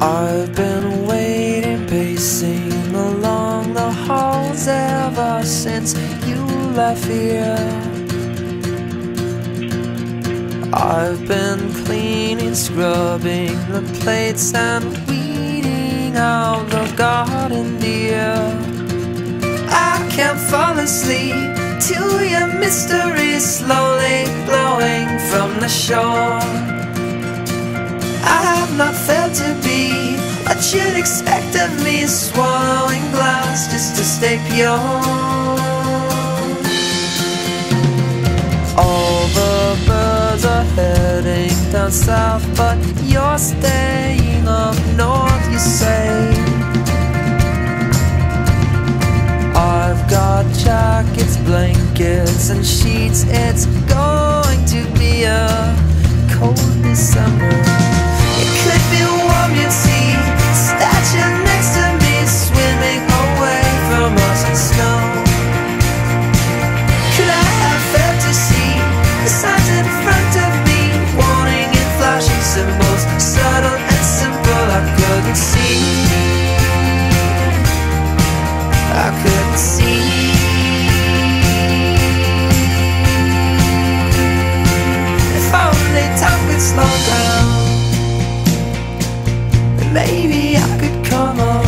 I've been waiting, pacing along the halls ever since you left here. I've been cleaning, scrubbing the plates and weeding out the garden, dear. I can't fall asleep till your mystery slowly glowing from the shore. I have not failed to be what you'd expect of me, swallowing glass just to stay pure. All the birds are heading down south, but you're staying up north, you say. I've got jackets, blankets and sheets. It's going to be a cold December. It could be warm, you'd see, statue next to me, swimming away from us in snow. Could I have failed to see the signs in front of me, warning and flashing symbols, subtle and simple? I couldn't see, I couldn't see. If only time could slow down, maybe I could come on.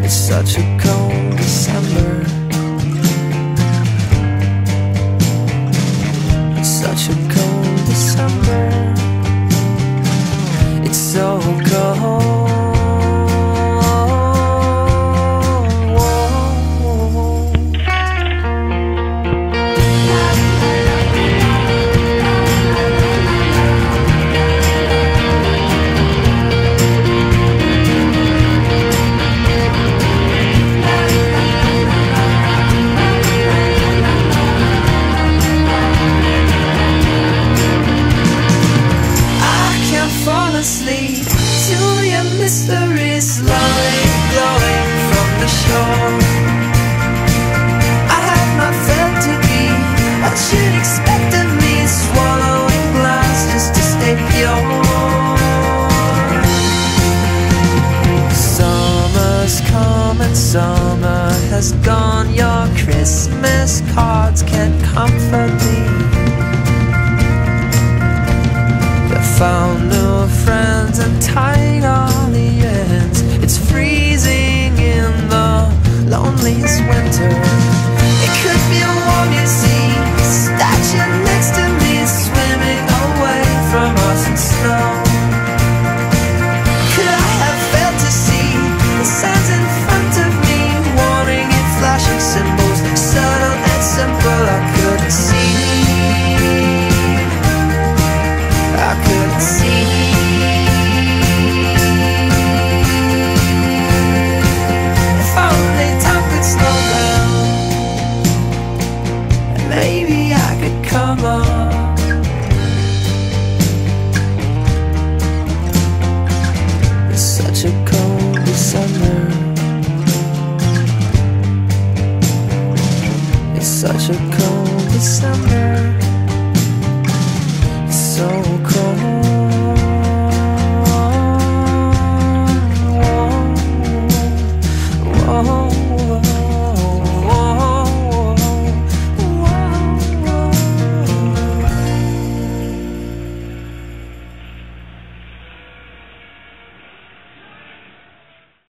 It's such a cold December. It's such a cold December. It's so cold. Sleep till your mystery slowly glowing from the shore. I have not failed to be what you'd expect of me, swallowing glass just to stay pure. Summer's come and summer has gone. Your Christmas cards can't comfort me. Found new friends and tied all the ends. It's freezing in the loneliest winter. It could be warm, you see, statue next to me, swimming away from us in snow. Could I have failed to see the signs in front of me, warning and flashing symbols, subtle and simple? I couldn't see, I couldn't see. If only time could slow down, and maybe I could come on. It's such a cold December. It's such a cold December.